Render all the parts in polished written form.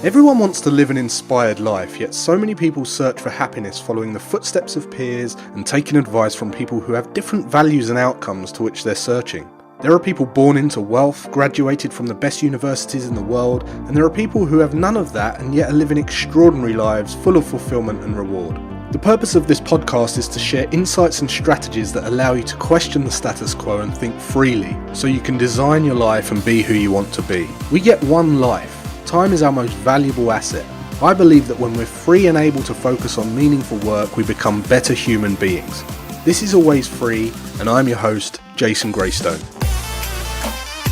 Everyone wants to live an inspired life, yet so many people search for happiness following the footsteps of peers and taking advice from people who have different values and outcomes to which they're searching. There are people born into wealth, graduated from the best universities in the world, and there are people who have none of that and yet are living extraordinary lives full of fulfillment and reward. The purpose of this podcast is to share insights and strategies that allow you to question the status quo and think freely, so you can design your life and be who you want to be. We get one life. Time is our most valuable asset. I believe that when we're free and able to focus on meaningful work, we become better human beings. This is Always Free, and I'm your host, Jason Greystone.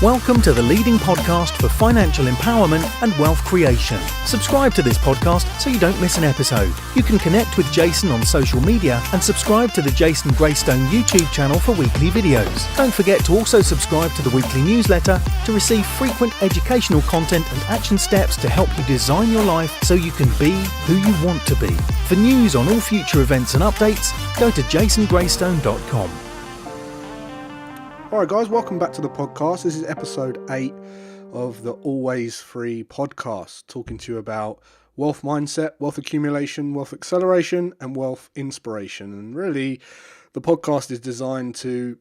Welcome to the leading podcast for financial empowerment and wealth creation. Subscribe to this podcast so you don't miss an episode. You can connect with Jason on social media and subscribe to the Jason Greystone YouTube channel for weekly videos. Don't forget to also subscribe to the weekly newsletter to receive frequent educational content and action steps to help you design your life so you can be who you want to be. For news on all future events and updates, go to jasongreystone.com. Alright guys, welcome back to the podcast. This is episode 8 of the Always Free podcast, talking to you about wealth mindset, wealth accumulation, wealth acceleration, and wealth inspiration. And really, the podcast is designed to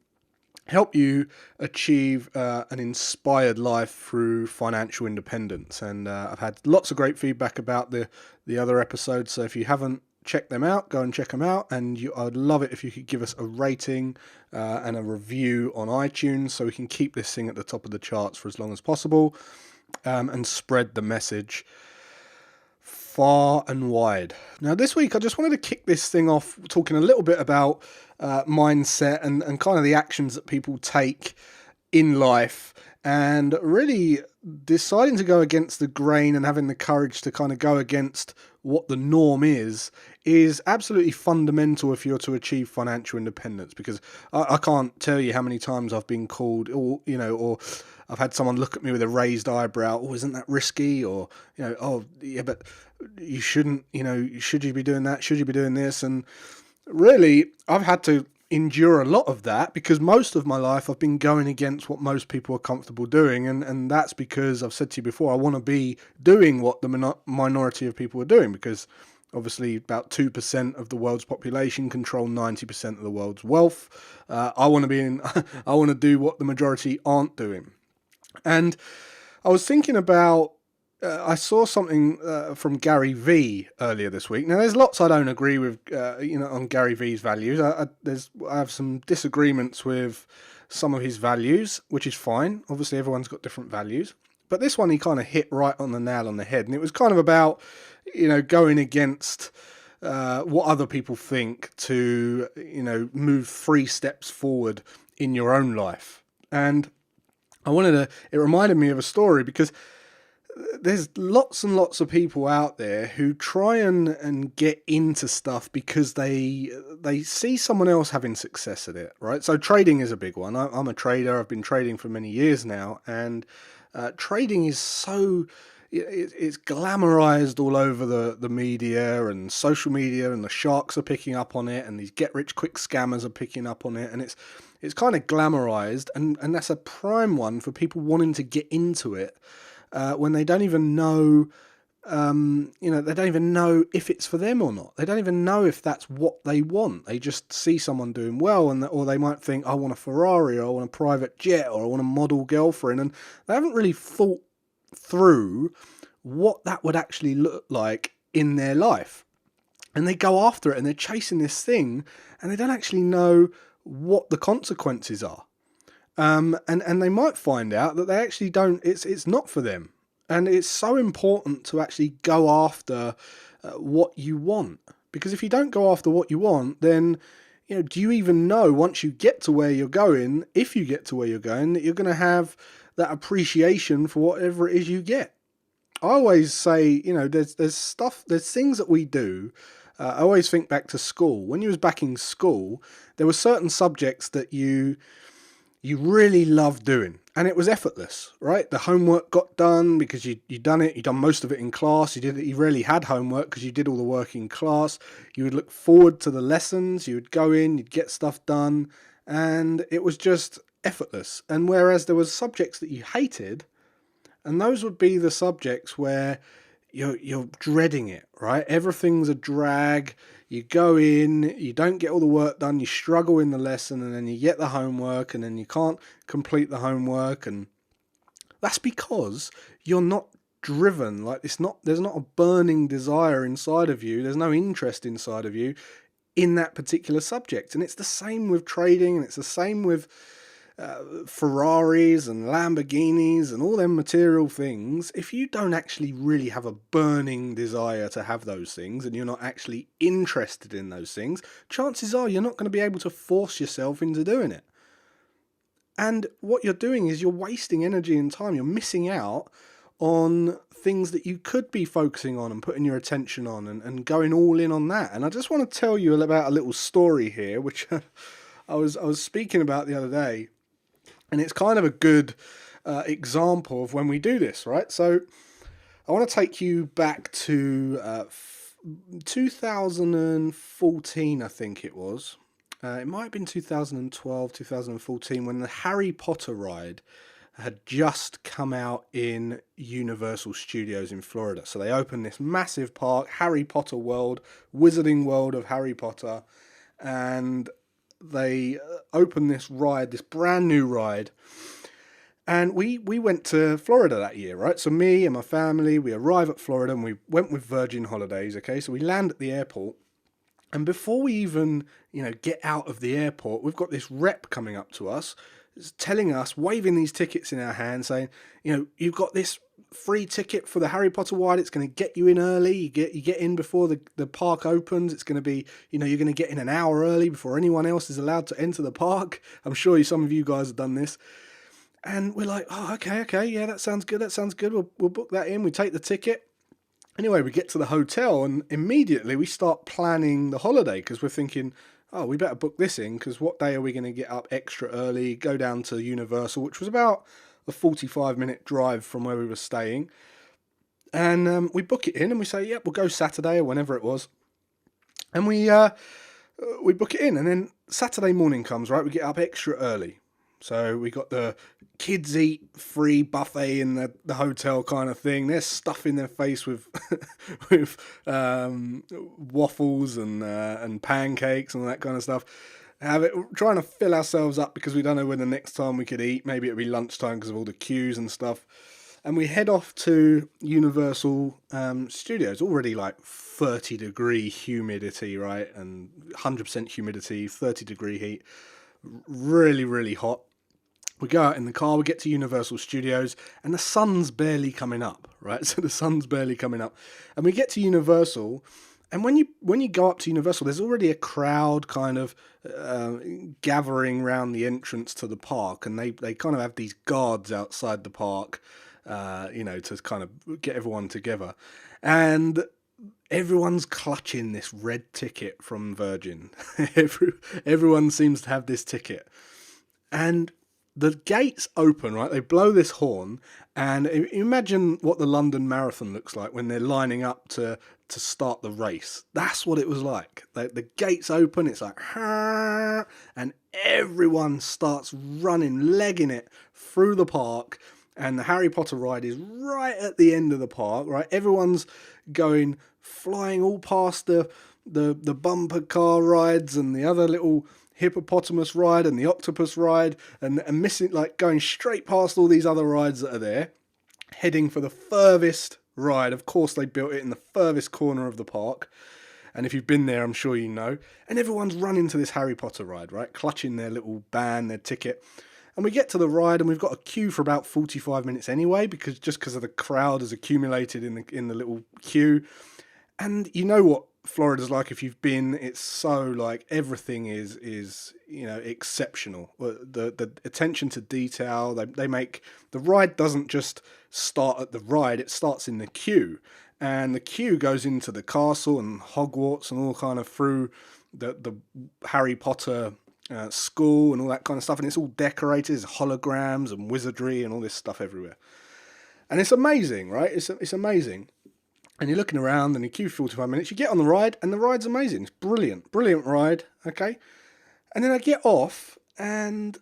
help you achieve an inspired life through financial independence. And I've had lots of great feedback about the other episodes, so if you haven't check them out, go and check them out, and I'd love it if you could give us a rating and a review on iTunes so we can keep this thing at the top of the charts for as long as possible and spread the message far and wide. Now this week I just wanted to kick this thing off talking a little bit about mindset and kind of the actions that people take in life, and really deciding to go against the grain and having the courage to kind of go against what the norm is absolutely fundamental if you're to achieve financial independence. Because I can't tell you how many times I've been called, or I've had someone look at me with a raised eyebrow. Oh, isn't that risky? Or oh yeah, but you shouldn't. Should you be doing that? Should you be doing this? And really, I've had to endure a lot of that because most of my life I've been going against what most people are comfortable doing, and that's because I've said to you before, I want to be doing what the minority of people are doing, because obviously about 2% of the world's population control 90% of the world's wealth. I want to do what the majority aren't doing. And I was thinking about I saw something from Gary Vee earlier this week. Now, there's lots I don't agree with, on Gary Vee's values. I have some disagreements with some of his values, which is fine. Obviously, everyone's got different values. But this one, he kind of hit right on the nail on the head. And it was kind of about, going against what other people think to, move 3 steps forward in your own life. And it reminded me of a story, because there's lots and lots of people out there who try and get into stuff because they see someone else having success at it, right? So trading is a big one. I'm a trader. I've been trading for many years now, and trading is it's glamorized all over the media and social media, and the sharks are picking up on it, and these get-rich-quick scammers are picking up on it, and it's kind of glamorized, and that's a prime one for people wanting to get into it. When they don't even know, they don't even know if it's for them or not. They don't even know if that's what they want. They just see someone doing well, or they might think, I want a Ferrari, or I want a private jet, or I want a model girlfriend, and they haven't really thought through what that would actually look like in their life. And they go after it, and they're chasing this thing, and they don't actually know what the consequences are. And they might find out that they actually don't. It's not for them, and it's so important to actually go after what you want. Because if you don't go after what you want, then do you even know, once you get to where you're going, if you get to where you're going, that you're going to have that appreciation for whatever it is you get? I always say, there's things that we do. I always think back to school. When you was back in school, there were certain subjects that you really loved doing, and it was effortless, right? The homework got done because you'd done it. You'd done most of it in class. You rarely had homework because you did all the work in class. You would look forward to the lessons. You would go in, you'd get stuff done, and it was just effortless. And whereas there was subjects that you hated, and those would be the subjects where you're dreading it, right? Everything's a drag. You go in, you don't get all the work done, you struggle in the lesson, and then you get the homework, and then you can't complete the homework, and that's because you're not driven. Like, there's not a burning desire inside of you. There's no interest inside of you in that particular subject. And it's the same with trading, and it's the same with Ferraris and Lamborghinis and all them material things. If you don't actually really have a burning desire to have those things, and you're not actually interested in those things, chances are you're not going to be able to force yourself into doing it. And what you're doing is you're wasting energy and time. You're missing out on things that you could be focusing on and putting your attention on, and going all in on that. And I just want to tell you about a little story here, which I was speaking about the other day. And it's kind of a good example of when we do this, right? So I want to take you back to 2014, I think it was. It might have been 2012, 2014, when the Harry Potter ride had just come out in Universal Studios in Florida. So they opened this massive park, Harry Potter World, Wizarding World of Harry Potter, and they opened this ride, this brand new ride. And we went to Florida that year, right? So me and my family, we arrive at Florida, and we went with Virgin Holidays, okay? So we land at the airport. And before we even, get out of the airport, we've got this rep coming up to us, telling us, waving these tickets in our hand, saying, you've got this free ticket for the Harry Potter ride. It's going to get you in early. You get in before the park opens. It's going to be, you're going to get in an hour early before anyone else is allowed to enter the park. I'm sure some of you guys have done this. And we're like, oh, okay, yeah, that sounds good. We'll book that in. We take the ticket. Anyway, we get to the hotel, and immediately we start planning the holiday, because we're thinking, oh, we better book this in, because what day are we going to get up extra early, go down to Universal, which was about a 45-minute drive from where we were staying. And we book it in, and we say, yep, we'll go Saturday or whenever it was. And we book it in, and then Saturday morning comes, right? We get up extra early. So we got the kids eat free buffet in the hotel kind of thing. They're stuffing their face with with waffles and pancakes and all that kind of stuff. Trying to fill ourselves up, because we don't know when the next time we could eat. Maybe it'll be lunchtime because of all the queues and stuff. And we head off to Universal Studios. Already like 30-degree humidity, right? And 100% humidity, 30-degree heat. Really, really hot. We go out in the car, we get to Universal Studios, and the sun's barely coming up, right? So the sun's barely coming up. And we get to Universal, and when you go up to Universal, there's already a crowd kind of gathering around the entrance to the park, and they kind of have these guards outside the park, to kind of get everyone together. And everyone's clutching this red ticket from Virgin. Everyone seems to have this ticket. And the gates open, right? They blow this horn, and imagine what the London Marathon looks like when they're lining up to start the race. That's what it was like. The gates open, it's like, and everyone starts running, legging it through the park, and the Harry Potter ride is right at the end of the park, right? Everyone's going, flying all past the bumper car rides and the other little hippopotamus ride and the octopus ride, and missing, like, going straight past all these other rides that are there, heading for the furthest ride. Of course, they built it in the furthest corner of the park, and if you've been there, I'm sure you know. And everyone's running to this Harry Potter ride, right, clutching their little band, their ticket. And we get to the ride, and we've got a queue for about 45 minutes anyway, because of the crowd has accumulated in the little queue. And you know what Florida's like if you've been. It's so, like, everything is exceptional. The attention to detail, they make the ride doesn't just start at the ride, it starts in the queue, and the queue goes into the castle and Hogwarts and all kind of through the Harry Potter school and all that kind of stuff, and it's all decorated. There's holograms and wizardry and all this stuff everywhere, and it's amazing, right? It's amazing. And you're looking around, and you queue 45 minutes, you get on the ride, and the ride's amazing. It's brilliant ride, okay? And then I get off, and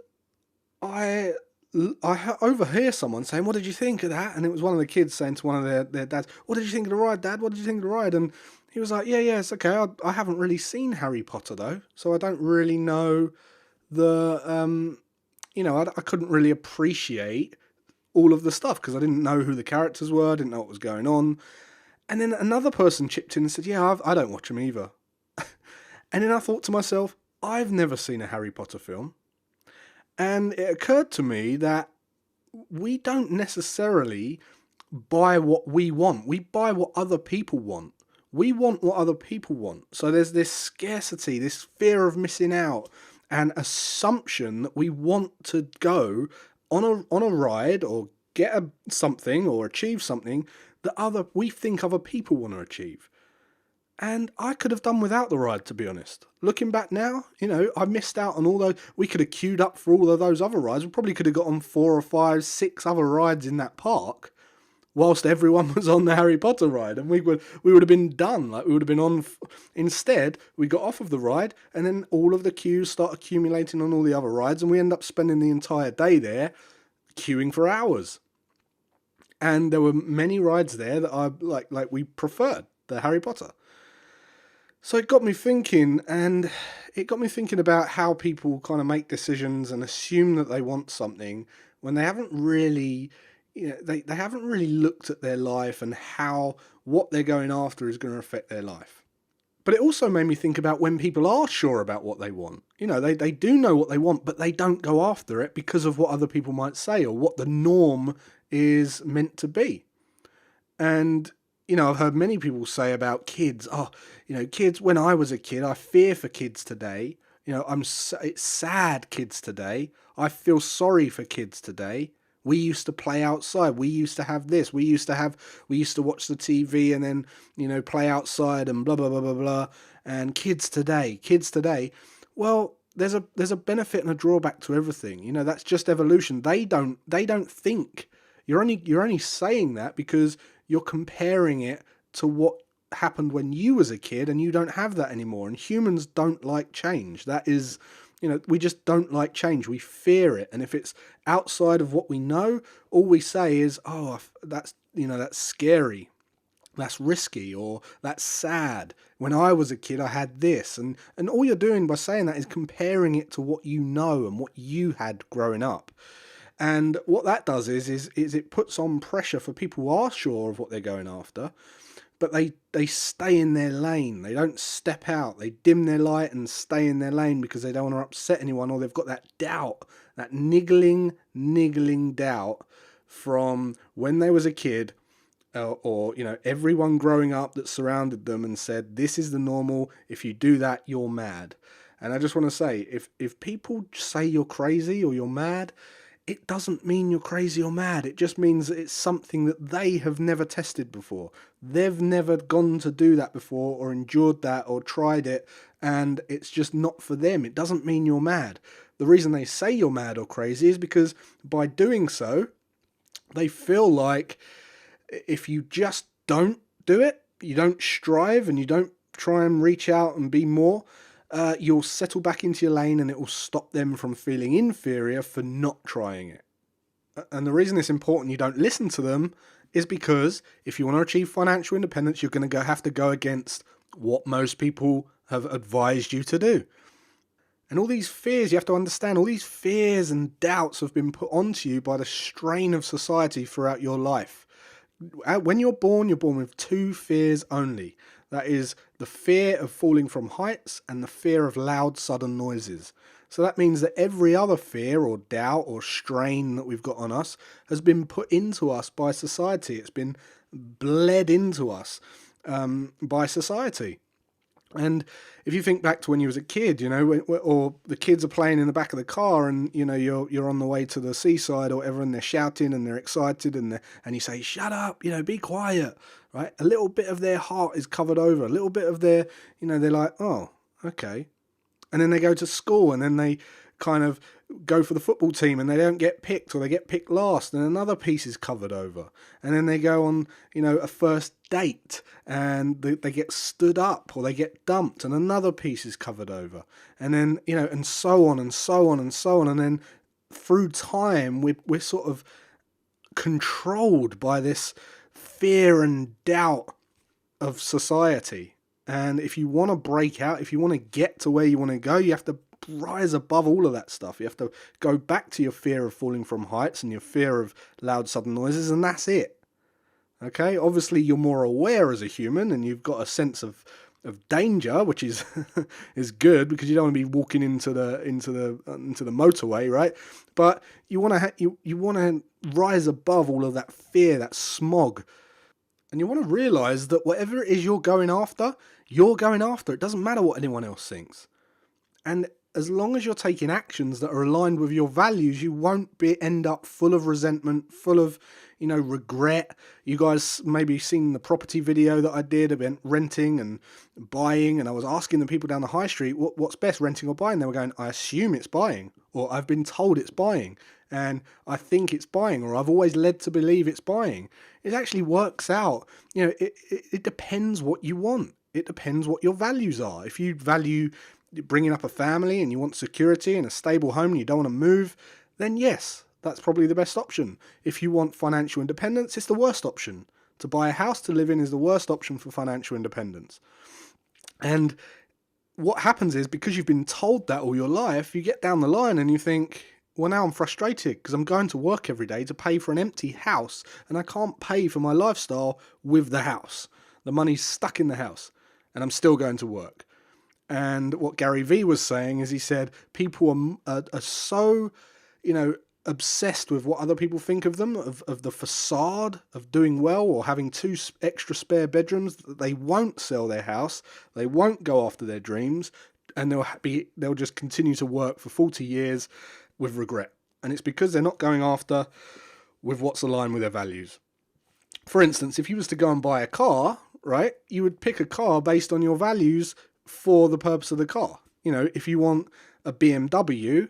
I overhear someone saying, "What did you think of that?" And it was one of the kids saying to one of their dads, "What did you think of the ride, Dad? What did you think of the ride?" And he was like, "Yeah, it's okay. I haven't really seen Harry Potter though, so I don't really know the I couldn't really appreciate all of the stuff because I didn't know who the characters were, I didn't know what was going on." And then another person chipped in and said, "Yeah, I don't watch them either." And then I thought to myself, I've never seen a Harry Potter film. And it occurred to me that we don't necessarily buy what we want. We buy what other people want. We want what other people want. So there's this scarcity, this fear of missing out, and assumption that we want to go on a ride or get something or achieve something that we think other people want to achieve. And I could have done without the ride, to be honest. Looking back now, I missed out on all those. We could have queued up for all of those other rides. We probably could have got on 4 or 5, 6 other rides in that park, whilst everyone was on the Harry Potter ride, and we would have been done. Like, we would have been on. Instead, we got off of the ride, and then all of the queues start accumulating on all the other rides, and we end up spending the entire day there, queuing for hours. And there were many rides there that I like we preferred the Harry Potter. So it got me thinking, and it got me thinking about how people kind of make decisions and assume that they want something when they haven't really, they haven't really looked at their life and how what they're going after is going to affect their life. But it also made me think about when people are sure about what they want. They do know what they want, but they don't go after it because of what other people might say or what the norm is meant to be. And I've heard many people say about kids, kids, when I was a kid, I fear for kids today. It's sad kids today. I feel sorry for kids today. We used to play outside. We used to have this. We used to watch the TV and then, play outside and blah, blah, blah, blah, blah. And kids today. Well, there's a benefit and a drawback to everything. That's just evolution. They don't think. You're only saying that because you're comparing it to what happened when you was a kid, and you don't have that anymore. And humans don't like change. That is, we just don't like change. We fear it. And if it's outside of what we know, all we say is, "Oh, that's scary. That's risky," or "That's sad. When I was a kid, I had this." And all you're doing by saying that is comparing it to what you know and what you had growing up. And what that does is it puts on pressure for people who are sure of what they're going after, but they stay in their lane. They don't step out. They dim their light and stay in their lane because they don't want to upset anyone, or they've got that doubt, that niggling doubt from when they was a kid, or everyone growing up that surrounded them and said, "This is the normal. If you do that, you're mad." And I just want to say, if people say you're crazy or you're mad, it doesn't mean you're crazy or mad. It just means that it's something that they have never tested before. They've never gone to do that before or endured that or tried it, and it's just not for them. It doesn't mean you're mad. The reason they say you're mad or crazy is because by doing so, they feel like if you just don't do it, you don't strive and you don't try and reach out and be more, you'll settle back into your lane, and it will stop them from feeling inferior for not trying it. And the reason it's important you don't listen to them is because if you want to achieve financial independence, you're going to have to go against what most people have advised you to do. And all these fears, you have to understand, all these fears and doubts have been put onto you by the strain of society throughout your life. When you're born with 2 fears only. That is the fear of falling from heights and the fear of loud, sudden noises. So that means that every other fear or doubt or strain that we've got on us has been put into us by society. It's been bled into us by society. And if you think back to when you was a kid, or the kids are playing in the back of the car, and you're on the way to the seaside or whatever, and they're shouting and they're excited, and you say, "Shut up, be quiet," right? A little bit of their heart is covered over, a little bit of their, they're like, "Oh, okay," and then they go to school, and then they kind of go for the football team and they don't get picked, or they get picked last, and another piece is covered over. And then they go on, a first date and they get stood up, or they get dumped, and another piece is covered over. And then, and so on and so on and so on. And then through time, we're sort of controlled by this fear and doubt of society. And if you want to break out, if you want to get to where you want to go, you have to rise above all of that stuff. You have to go back to your fear of falling from heights and your fear of loud sudden noises, and that's it. Okay, obviously you're more aware as a human, and you've got a sense of danger, which is is good, because you don't want to be walking into the motorway, right? But you want to you want to rise above all of that fear, that smog, and you want to realize that whatever it is you're going after, you're going after. It doesn't matter what anyone else thinks, and as long as you're taking actions that are aligned with your values, you won't end up full of resentment, full of, regret. You guys maybe seen the property video that I did about renting and buying, and I was asking the people down the high street, what's best, renting or buying? They were going, I assume it's buying, or I've been told it's buying, and I think it's buying, or I've always led to believe it's buying. It actually works out. It depends what you want. It depends what your values are. If you value bringing up a family and you want security and a stable home and you don't want to move, then yes, that's probably the best option. If you want financial independence, it's the worst option. To buy a house to live in is the worst option for financial independence. And what happens is, because you've been told that all your life, you get down the line and you think, well, now I'm frustrated because I'm going to work every day to pay for an empty house, and I can't pay for my lifestyle with the house. The money's stuck in the house and I'm still going to work. And what Gary Vee was saying is, he said people are so, obsessed with what other people think of them, of the facade of doing well or having 2 extra spare bedrooms, that they won't sell their house, they won't go after their dreams, and they'll just continue to work for 40 years with regret. And it's because they're not going after with what's aligned with their values. For instance, if you was to go and buy a car, right, you would pick a car based on your values for the purpose of the car. If you want a BMW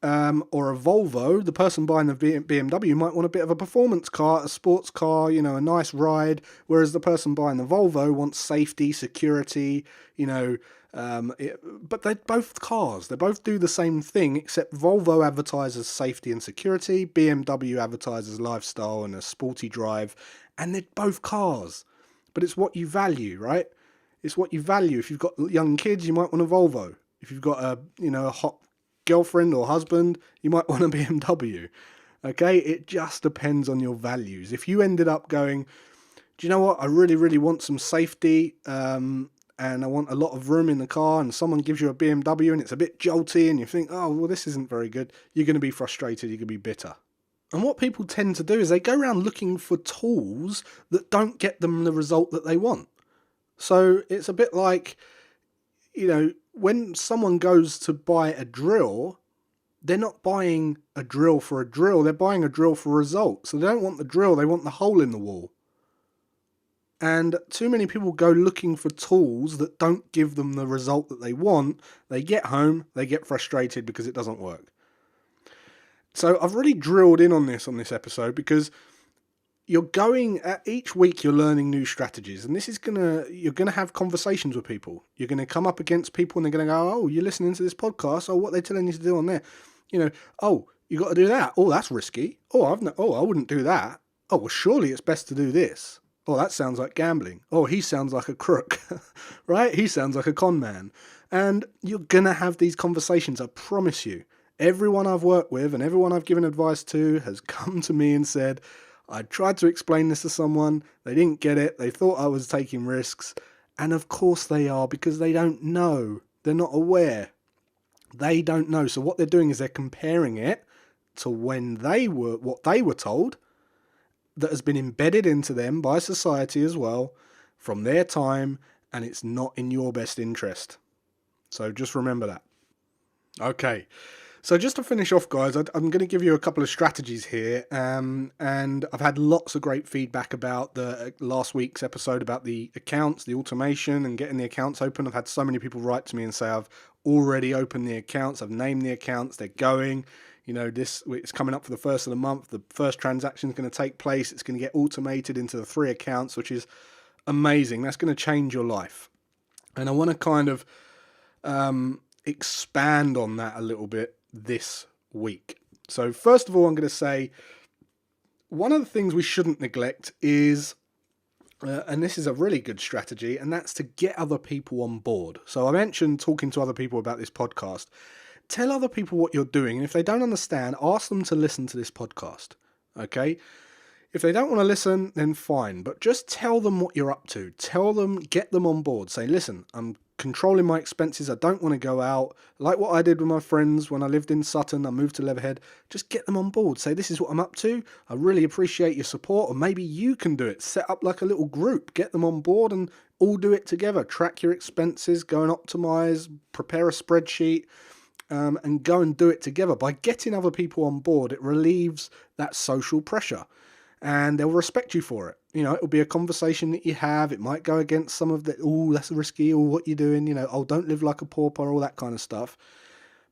or a Volvo, the person buying the BMW might want a bit of a performance car, a sports car, a nice ride, whereas the person buying the Volvo wants safety, security, but they're both cars. They both do the same thing, except Volvo advertises safety and security, BMW advertises lifestyle and a sporty drive, and they're both cars. But it's what you value, right? It's what you value. If you've got young kids, you might want a Volvo. If you've got a hot girlfriend or husband, you might want a BMW. Okay? It just depends on your values. If you ended up going, do you know what? I really, really want some safety, and I want a lot of room in the car, and someone gives you a BMW and it's a bit jolty and you think, oh, well, this isn't very good. You're going to be frustrated. You're going to be bitter. And what people tend to do is they go around looking for tools that don't get them the result that they want. So it's a bit like, when someone goes to buy a drill, they're not buying a drill for a drill. They're buying a drill for results. So they don't want the drill. They want the hole in the wall. And too many people go looking for tools that don't give them the result that they want. They get home, they get frustrated because it doesn't work. So I've really drilled in on this episode, because each week you're learning new strategies, and this is you're gonna have conversations with people. You're gonna come up against people and they're gonna go, oh, you're listening to this podcast, oh, what are they telling you to do on there? Oh, you got to do that. Oh, that's risky. Oh, I wouldn't do that. Oh, well, surely it's best to do this. Oh, that sounds like gambling. Oh, he sounds like a crook, right? He sounds like a con man. And you're gonna have these conversations, I promise you. Everyone I've worked with and everyone I've given advice to has come to me and said, I tried to explain this to someone, they didn't get it, they thought I was taking risks, and of course they are, because they don't know, they're not aware, they don't know. So what they're doing is they're comparing it to what they were told, that has been embedded into them by society as well, from their time, and it's not in your best interest. So just remember that. Okay. So just to finish off, guys, I'm going to give you a couple of strategies here, and I've had lots of great feedback about the last week's episode about the accounts, the automation and getting the accounts open. I've had so many people write to me and say, I've already opened the accounts, I've named the accounts, they're going, it's coming up for the first of the month, the first transaction is going to take place, it's going to get automated into the 3 accounts, which is amazing. That's going to change your life. And I want to kind of expand on that a little bit this week. So first of all, I'm going to say one of the things we shouldn't neglect is, and this is a really good strategy, and that's to get other people on board. So I mentioned talking to other people about this podcast. Tell other people what you're doing, and if they don't understand, ask them to listen to this podcast. Okay? If they don't want to listen, then fine, but just tell them what you're up to. Tell them, get them on board. Say, listen, I'm controlling my expenses. I don't want to go out. Like what I did with my friends when I lived in Sutton, I moved to Leatherhead. Just get them on board. Say, this is what I'm up to. I really appreciate your support, or maybe you can do it. Set up like a little group. Get them on board and all do it together. Track your expenses, go and optimize, prepare a spreadsheet. And go and do it together. By getting other people on board, it relieves that social pressure and they'll respect you for it. You know, it'll be a conversation that you have. It might go against some of the, oh, that's risky, or what you're doing, you know, oh, don't live like a pauper, all that kind of stuff.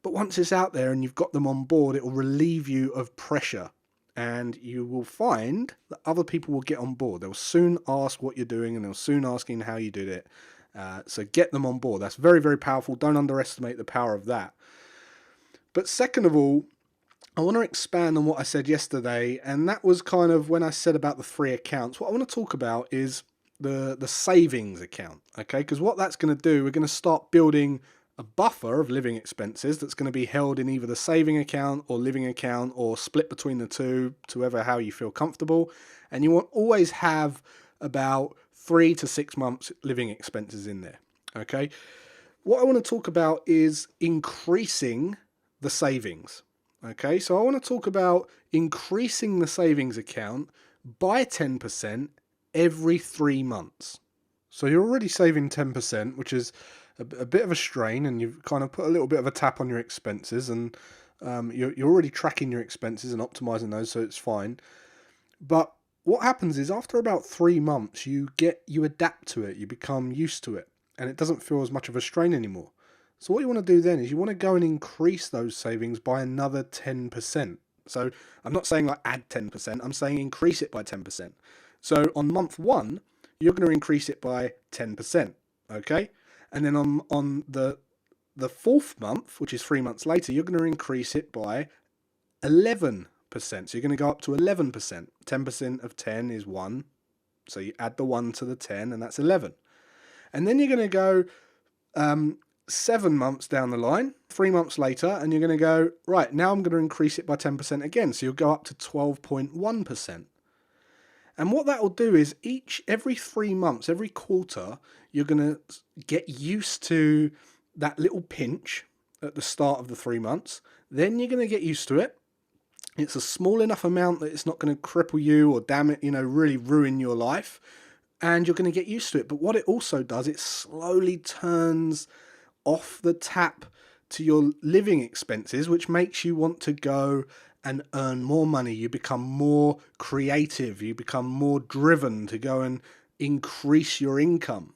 But once it's out there and you've got them on board, it will relieve you of pressure and you will find that other people will get on board. They'll soon ask what you're doing and they'll soon asking how you did it. So get them on board. That's very, very powerful. Don't underestimate the power of that. But second of all, I want to expand on what I said yesterday, and that was kind of when I said about the 3 accounts. What I want to talk about is the savings account, okay? Because what that's going to do, we're going to start building a buffer of living expenses that's going to be held in either the saving account or living account or split between the two, to how you feel comfortable. And you want always have about 3 to 6 months living expenses in there, okay? What I want to talk about is increasing the savings. Okay, so I want to talk about increasing the savings account by 10% every 3 months. So you're already saving 10%, which is a bit of a strain, and you've kind of put a little bit of a tap on your expenses, and you're already tracking your expenses and optimizing those, so it's fine. But what happens is after about 3 months, you adapt to it, you become used to it, and it doesn't feel as much of a strain anymore. So what you want to do then is you want to go and increase those savings by another 10%. So I'm not saying like add 10%, I'm saying increase it by 10%. So on month 1, you're going to increase it by 10%, okay? And then on the 4th month, which is 3 months later, you're going to increase it by 11%. So you're going to go up to 11%. 10% of 10 is 1. So you add the 1 to the 10, and that's 11. And then you're going to go 7 months down the line, 3 months later, and you're going to go, right, now I'm going to increase it by 10% again. So you'll go up to 12.1%. And what that will do is every 3 months, every quarter, you're going to get used to that little pinch at the start of the 3 months. Then you're going to get used to it. It's a small enough amount that it's not going to cripple you or really ruin your life. And you're going to get used to it. But what it also does, it slowly turns off the tap to your living expenses, which makes you want to go and earn more money. You become more creative. You become more driven to go and increase your income.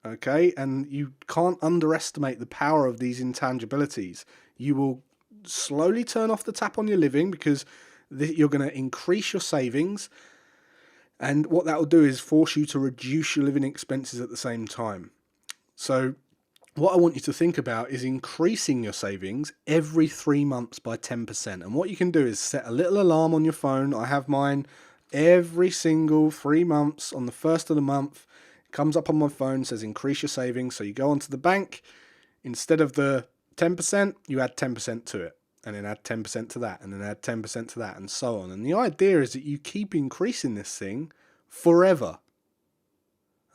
Okay? And you can't underestimate the power of these intangibilities. You will slowly turn off the tap on your living because you're going to increase your savings. And what that will do is force you to reduce your living expenses at the same time. So what I want you to think about is increasing your savings every 3 months by 10%. And what you can do is set a little alarm on your phone. I have mine every single 3 months on the 1st of the month. It comes up on my phone, says increase your savings. So you go onto the bank. Instead of the 10%, you add 10% to it. And then add 10% to that. And then add 10% to that. And so on. And the idea is that you keep increasing this thing forever.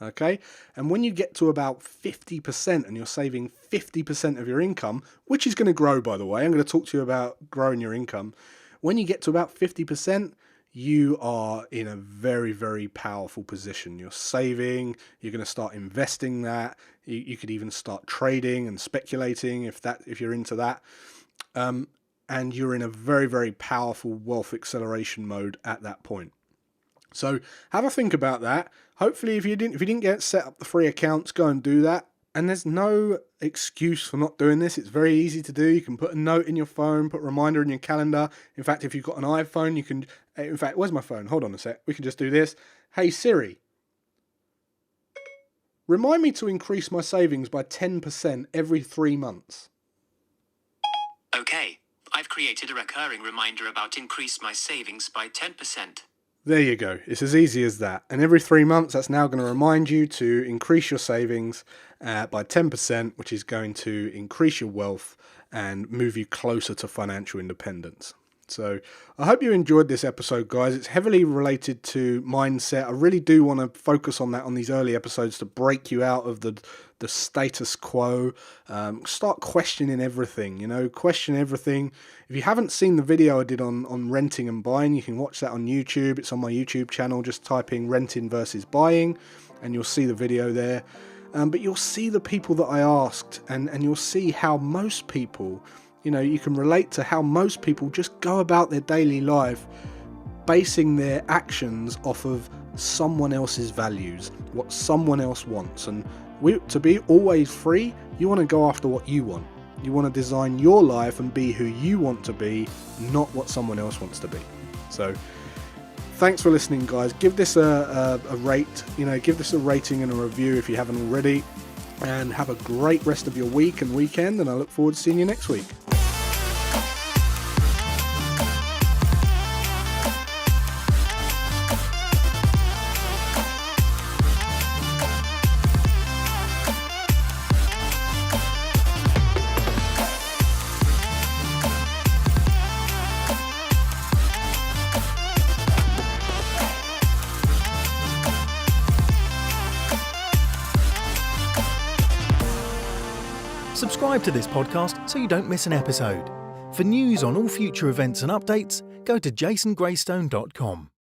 Okay, and when you get to about 50% and you're saving 50% of your income, which is going to grow, by the way, I'm going to talk to you about growing your income. When you get to about 50%, you are in a very, very powerful position. You're saving, you're going to start investing that. You could even start trading and speculating if you're into that. And you're in a very, very powerful wealth acceleration mode at that point. So have a think about that. Hopefully, if you didn't get set up the 3 accounts, go and do that. And there's no excuse for not doing this. It's very easy to do. You can put a note in your phone, put a reminder in your calendar. In fact, if you've got an iPhone, you can... In fact, where's my phone? Hold on a sec. We can just do this. Hey, Siri, remind me to increase my savings by 10% every 3 months. Okay, I've created a recurring reminder about increase my savings by 10%. There you go. It's as easy as that. And every 3 months, that's now going to remind you to increase your savings by 10%, which is going to increase your wealth and move you closer to financial independence. So I hope you enjoyed this episode, guys. It's heavily related to mindset. I really do want to focus on that on these early episodes to break you out of the status quo. Start questioning everything, question everything. If you haven't seen the video I did on renting and buying, you can watch that on YouTube. It's on my YouTube channel. Just type in renting versus buying and you'll see the video there. But you'll see the people that I asked and you'll see how most people, you can relate to how most people just go about their daily life basing their actions off of someone else's values, what someone else wants. And to be always free, you want to go after what you want. You want to design your life and be who you want to be, not what someone else wants to be. So thanks for listening, guys. Give this a rate, give this a rating and a review if you haven't already. And have a great rest of your week and weekend, and I look forward to seeing you next week. Subscribe to this podcast so you don't miss an episode. For news on all future events and updates, go to jasongreystone.com.